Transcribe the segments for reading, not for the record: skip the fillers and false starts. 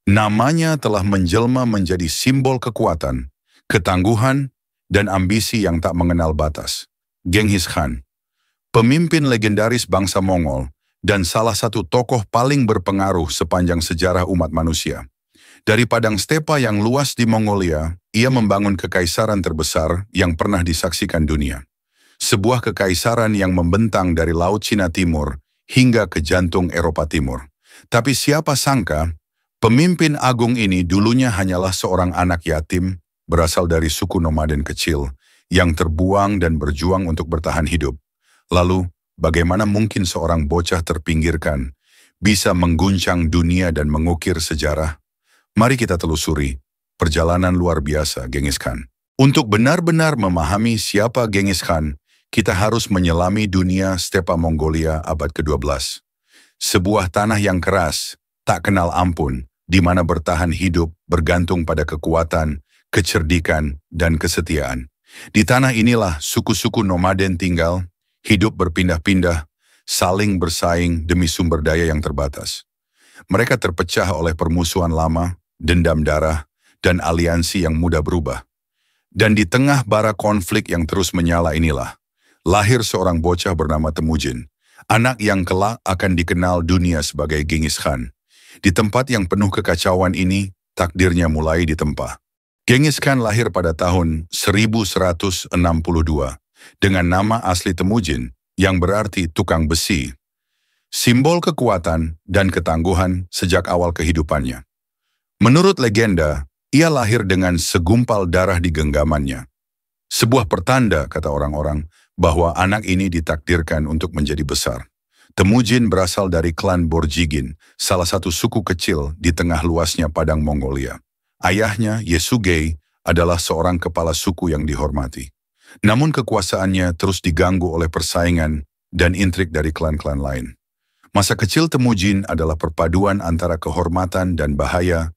Namanya telah menjelma menjadi simbol kekuatan, ketangguhan, dan ambisi yang tak mengenal batas. Genghis Khan, pemimpin legendaris bangsa Mongol, dan salah satu tokoh paling berpengaruh sepanjang sejarah umat manusia. Dari padang stepa yang luas di Mongolia, ia membangun kekaisaran terbesar yang pernah disaksikan dunia. Sebuah kekaisaran yang membentang dari Laut Cina Timur hingga ke jantung Eropa Timur. Tapi siapa sangka, pemimpin agung ini dulunya hanyalah seorang anak yatim berasal dari suku nomaden kecil yang terbuang dan berjuang untuk bertahan hidup. Lalu, bagaimana mungkin seorang bocah terpinggirkan bisa mengguncang dunia dan mengukir sejarah? Mari kita telusuri perjalanan luar biasa Genghis Khan. Untuk benar-benar memahami siapa Genghis Khan, kita harus menyelami dunia stepa Mongolia abad ke-12. Sebuah tanah yang keras, tak kenal ampun, di mana bertahan hidup bergantung pada kekuatan, kecerdikan, dan kesetiaan. Di tanah inilah suku-suku nomaden tinggal, hidup berpindah-pindah, saling bersaing demi sumber daya yang terbatas. Mereka terpecah oleh permusuhan lama, dendam darah, dan aliansi yang mudah berubah. Dan di tengah bara konflik yang terus menyala inilah, lahir seorang bocah bernama Temujin, anak yang kelak akan dikenal dunia sebagai Genghis Khan. Di tempat yang penuh kekacauan ini, takdirnya mulai ditempa. Genghis Khan lahir pada tahun 1162, dengan nama asli Temujin, yang berarti tukang besi. Simbol kekuatan dan ketangguhan sejak awal kehidupannya. Menurut legenda, ia lahir dengan segumpal darah di genggamannya. Sebuah pertanda, kata orang-orang, bahwa anak ini ditakdirkan untuk menjadi besar. Temujin berasal dari klan Borjigin, salah satu suku kecil di tengah luasnya padang Mongolia. Ayahnya, Yesugei, adalah seorang kepala suku yang dihormati. Namun kekuasaannya terus diganggu oleh persaingan dan intrik dari klan-klan lain. Masa kecil Temujin adalah perpaduan antara kehormatan dan bahaya,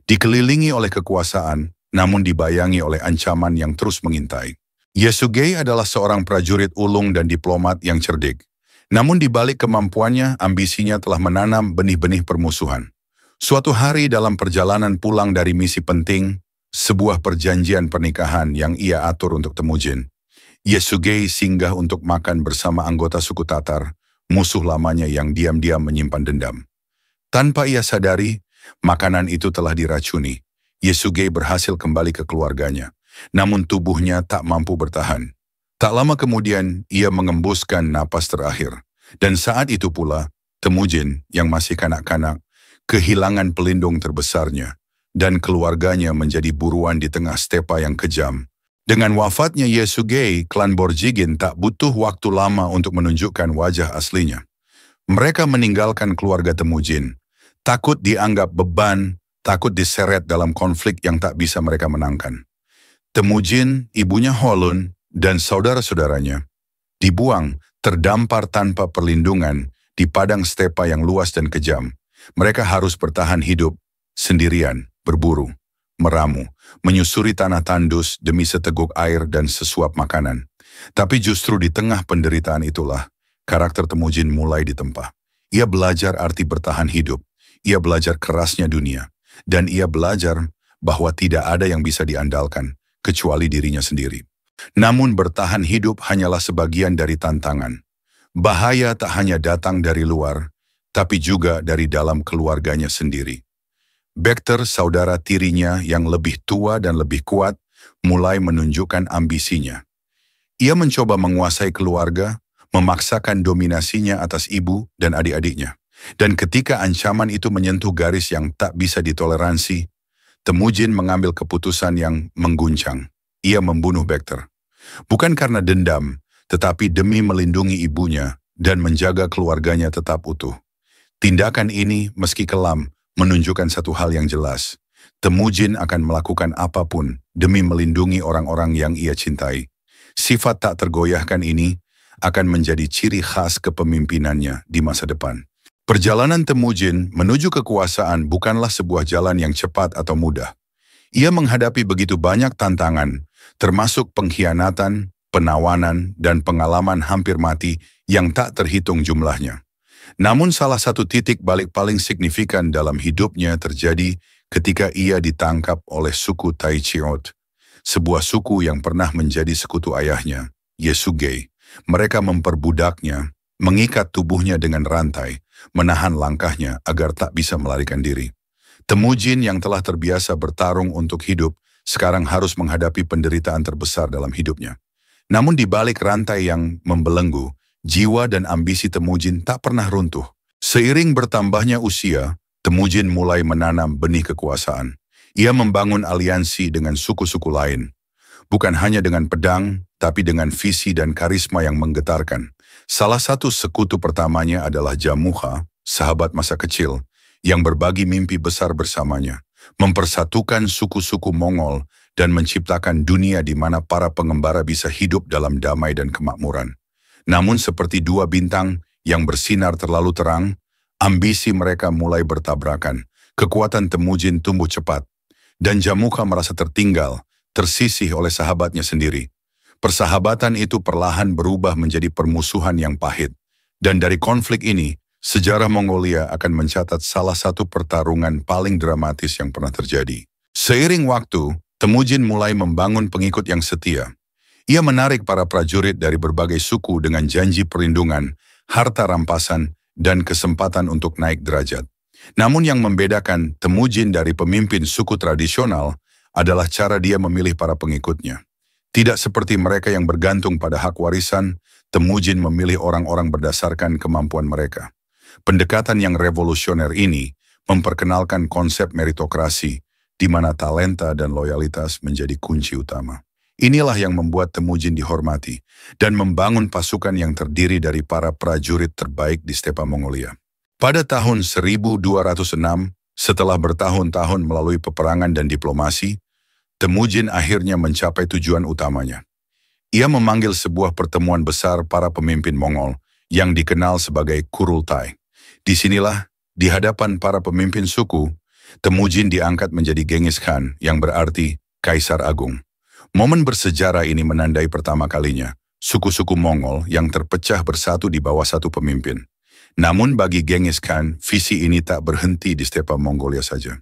dikelilingi oleh kekuasaan, namun dibayangi oleh ancaman yang terus mengintai. Yesugei adalah seorang prajurit ulung dan diplomat yang cerdik. Namun di balik kemampuannya, ambisinya telah menanam benih-benih permusuhan. Suatu hari dalam perjalanan pulang dari misi penting, sebuah perjanjian pernikahan yang ia atur untuk Temujin, Yesugei singgah untuk makan bersama anggota suku Tatar, musuh lamanya yang diam-diam menyimpan dendam. Tanpa ia sadari, makanan itu telah diracuni. Yesugei berhasil kembali ke keluarganya, namun tubuhnya tak mampu bertahan. Tak lama kemudian, ia mengembuskan napas terakhir. Dan saat itu pula, Temujin yang masih kanak-kanak, kehilangan pelindung terbesarnya, dan keluarganya menjadi buruan di tengah stepa yang kejam. Dengan wafatnya Yesugei, klan Borjigin tak butuh waktu lama untuk menunjukkan wajah aslinya. Mereka meninggalkan keluarga Temujin, takut dianggap beban, takut diseret dalam konflik yang tak bisa mereka menangkan. Temujin, ibunya Holun, dan saudara-saudaranya dibuang, terdampar tanpa perlindungan di padang stepa yang luas dan kejam. Mereka harus bertahan hidup, sendirian, berburu, meramu, menyusuri tanah tandus demi seteguk air dan sesuap makanan. Tapi justru di tengah penderitaan itulah, karakter Temujin mulai ditempa. Ia belajar arti bertahan hidup. Ia belajar kerasnya dunia, dan ia belajar bahwa tidak ada yang bisa diandalkan, kecuali dirinya sendiri. Namun bertahan hidup hanyalah sebagian dari tantangan. Bahaya tak hanya datang dari luar, tapi juga dari dalam keluarganya sendiri. Bekter, saudara tirinya yang lebih tua dan lebih kuat, mulai menunjukkan ambisinya. Ia mencoba menguasai keluarga, memaksakan dominasinya atas ibu dan adik-adiknya. Dan ketika ancaman itu menyentuh garis yang tak bisa ditoleransi, Temujin mengambil keputusan yang mengguncang. Ia membunuh Bekter. Bukan karena dendam, tetapi demi melindungi ibunya dan menjaga keluarganya tetap utuh. Tindakan ini, meski kelam, menunjukkan satu hal yang jelas. Temujin akan melakukan apapun demi melindungi orang-orang yang ia cintai. Sifat tak tergoyahkan ini akan menjadi ciri khas kepemimpinannya di masa depan. Perjalanan Temujin menuju kekuasaan bukanlah sebuah jalan yang cepat atau mudah. Ia menghadapi begitu banyak tantangan, termasuk pengkhianatan, penawanan, dan pengalaman hampir mati yang tak terhitung jumlahnya. Namun salah satu titik balik paling signifikan dalam hidupnya terjadi ketika ia ditangkap oleh suku Taichiot, sebuah suku yang pernah menjadi sekutu ayahnya, Yesugei. Mereka memperbudaknya, mengikat tubuhnya dengan rantai, menahan langkahnya agar tak bisa melarikan diri. Temujin yang telah terbiasa bertarung untuk hidup, sekarang harus menghadapi penderitaan terbesar dalam hidupnya. Namun di balik rantai yang membelenggu, jiwa dan ambisi Temujin tak pernah runtuh. Seiring bertambahnya usia, Temujin mulai menanam benih kekuasaan. Ia membangun aliansi dengan suku-suku lain. Bukan hanya dengan pedang, tapi dengan visi dan karisma yang menggetarkan. Salah satu sekutu pertamanya adalah Jamuha, sahabat masa kecil, yang berbagi mimpi besar bersamanya, mempersatukan suku-suku Mongol dan menciptakan dunia di mana para pengembara bisa hidup dalam damai dan kemakmuran. Namun seperti dua bintang yang bersinar terlalu terang, ambisi mereka mulai bertabrakan. Kekuatan Temujin tumbuh cepat, dan Jamuha merasa tertinggal, tersisih oleh sahabatnya sendiri. Persahabatan itu perlahan berubah menjadi permusuhan yang pahit. Dan dari konflik ini, sejarah Mongolia akan mencatat salah satu pertarungan paling dramatis yang pernah terjadi. Seiring waktu, Temujin mulai membangun pengikut yang setia. Ia menarik para prajurit dari berbagai suku dengan janji perlindungan, harta rampasan, dan kesempatan untuk naik derajat. Namun yang membedakan Temujin dari pemimpin suku tradisional adalah cara dia memilih para pengikutnya. Tidak seperti mereka yang bergantung pada hak warisan, Temujin memilih orang-orang berdasarkan kemampuan mereka. Pendekatan yang revolusioner ini memperkenalkan konsep meritokrasi, di mana talenta dan loyalitas menjadi kunci utama. Inilah yang membuat Temujin dihormati dan membangun pasukan yang terdiri dari para prajurit terbaik di stepa Mongolia. Pada tahun 1206, setelah bertahun-tahun melalui peperangan dan diplomasi, Temujin akhirnya mencapai tujuan utamanya. Ia memanggil sebuah pertemuan besar para pemimpin Mongol yang dikenal sebagai Kurultai. Disinilah, di hadapan para pemimpin suku, Temujin diangkat menjadi Genghis Khan yang berarti Kaisar Agung. Momen bersejarah ini menandai pertama kalinya suku-suku Mongol yang terpecah bersatu di bawah satu pemimpin. Namun bagi Genghis Khan, visi ini tak berhenti di stepa Mongolia saja.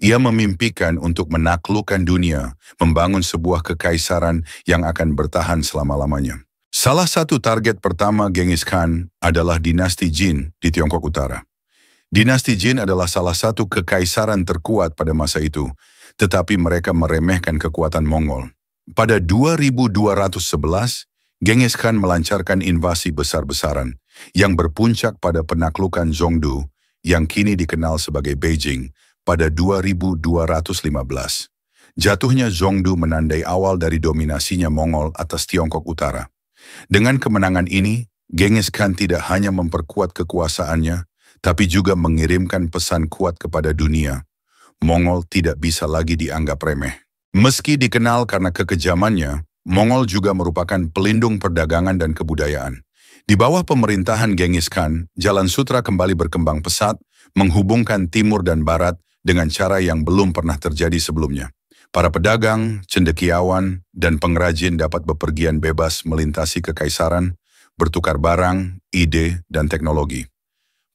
Ia memimpikan untuk menaklukkan dunia, membangun sebuah kekaisaran yang akan bertahan selama-lamanya. Salah satu target pertama Genghis Khan adalah dinasti Jin di Tiongkok Utara. Dinasti Jin adalah salah satu kekaisaran terkuat pada masa itu, tetapi mereka meremehkan kekuatan Mongol. Pada 2211, Genghis Khan melancarkan invasi besar-besaran yang berpuncak pada penaklukan Zhongdu yang kini dikenal sebagai Beijing pada 2215. Jatuhnya Zhongdu menandai awal dari dominasinya Mongol atas Tiongkok Utara. Dengan kemenangan ini, Genghis Khan tidak hanya memperkuat kekuasaannya, tapi juga mengirimkan pesan kuat kepada dunia. Mongol tidak bisa lagi dianggap remeh. Meski dikenal karena kekejamannya, Mongol juga merupakan pelindung perdagangan dan kebudayaan. Di bawah pemerintahan Genghis Khan, Jalan Sutra kembali berkembang pesat, menghubungkan timur dan barat dengan cara yang belum pernah terjadi sebelumnya. Para pedagang, cendekiawan, dan pengrajin dapat bepergian bebas melintasi kekaisaran, bertukar barang, ide, dan teknologi.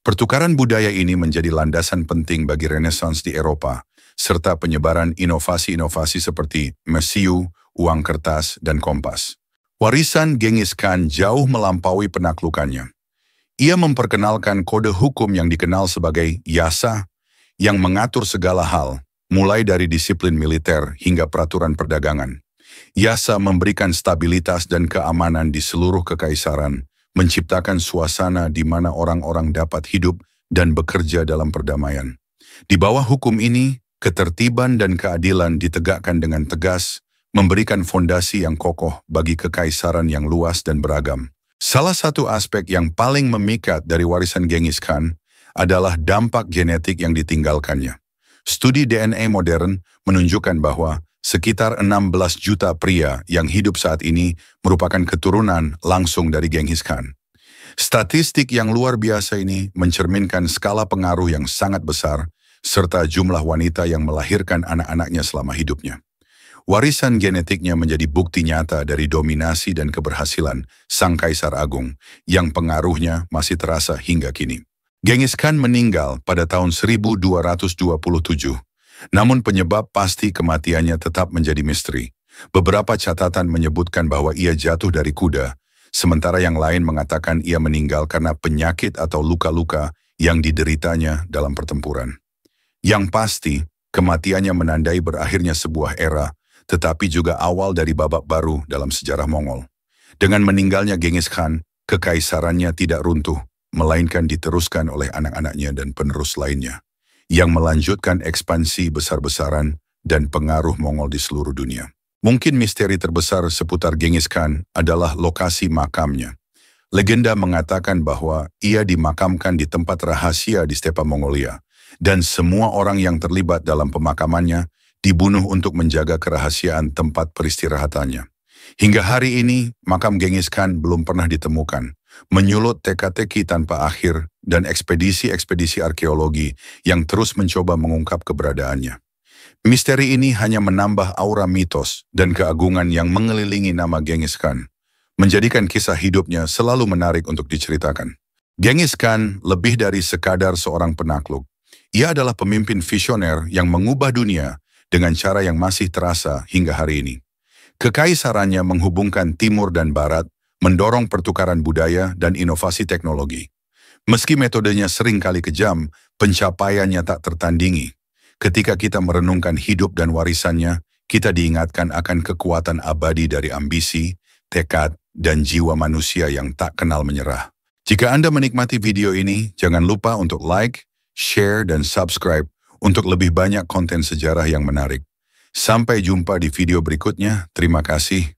Pertukaran budaya ini menjadi landasan penting bagi Renaissance di Eropa, serta penyebaran inovasi-inovasi seperti mesiu, uang kertas, dan kompas. Warisan Genghis Khan jauh melampaui penaklukannya. Ia memperkenalkan kode hukum yang dikenal sebagai yasa, yang mengatur segala hal, mulai dari disiplin militer hingga peraturan perdagangan. Yasa memberikan stabilitas dan keamanan di seluruh kekaisaran, menciptakan suasana di mana orang-orang dapat hidup dan bekerja dalam perdamaian. Di bawah hukum ini, ketertiban dan keadilan ditegakkan dengan tegas, memberikan fondasi yang kokoh bagi kekaisaran yang luas dan beragam. Salah satu aspek yang paling memikat dari warisan Genghis Khan adalah dampak genetik yang ditinggalkannya. Studi DNA modern menunjukkan bahwa sekitar 16 juta pria yang hidup saat ini merupakan keturunan langsung dari Genghis Khan. Statistik yang luar biasa ini mencerminkan skala pengaruh yang sangat besar, serta jumlah wanita yang melahirkan anak-anaknya selama hidupnya. Warisan genetiknya menjadi bukti nyata dari dominasi dan keberhasilan Sang Kaisar Agung, yang pengaruhnya masih terasa hingga kini. Genghis Khan meninggal pada tahun 1227, namun penyebab pasti kematiannya tetap menjadi misteri. Beberapa catatan menyebutkan bahwa ia jatuh dari kuda, sementara yang lain mengatakan ia meninggal karena penyakit atau luka-luka yang dideritanya dalam pertempuran. Yang pasti, kematiannya menandai berakhirnya sebuah era, tetapi juga awal dari babak baru dalam sejarah Mongol. Dengan meninggalnya Genghis Khan, kekaisarannya tidak runtuh, melainkan diteruskan oleh anak-anaknya dan penerus lainnya, yang melanjutkan ekspansi besar-besaran dan pengaruh Mongol di seluruh dunia. Mungkin misteri terbesar seputar Genghis Khan adalah lokasi makamnya. Legenda mengatakan bahwa ia dimakamkan di tempat rahasia di stepa Mongolia, dan semua orang yang terlibat dalam pemakamannya dibunuh untuk menjaga kerahasiaan tempat peristirahatannya. Hingga hari ini, makam Genghis Khan belum pernah ditemukan, menyulut teka-teki tanpa akhir dan ekspedisi-ekspedisi arkeologi yang terus mencoba mengungkap keberadaannya. Misteri ini hanya menambah aura mitos dan keagungan yang mengelilingi nama Genghis Khan, menjadikan kisah hidupnya selalu menarik untuk diceritakan. Genghis Khan lebih dari sekadar seorang penakluk. Ia adalah pemimpin visioner yang mengubah dunia dengan cara yang masih terasa hingga hari ini. Kekaisarannya menghubungkan timur dan barat, mendorong pertukaran budaya dan inovasi teknologi. Meski metodenya sering kali kejam, pencapaiannya tak tertandingi. Ketika kita merenungkan hidup dan warisannya, kita diingatkan akan kekuatan abadi dari ambisi, tekad, dan jiwa manusia yang tak kenal menyerah. Jika Anda menikmati video ini, jangan lupa untuk like, share, dan subscribe untuk lebih banyak konten sejarah yang menarik. Sampai jumpa di video berikutnya. Terima kasih.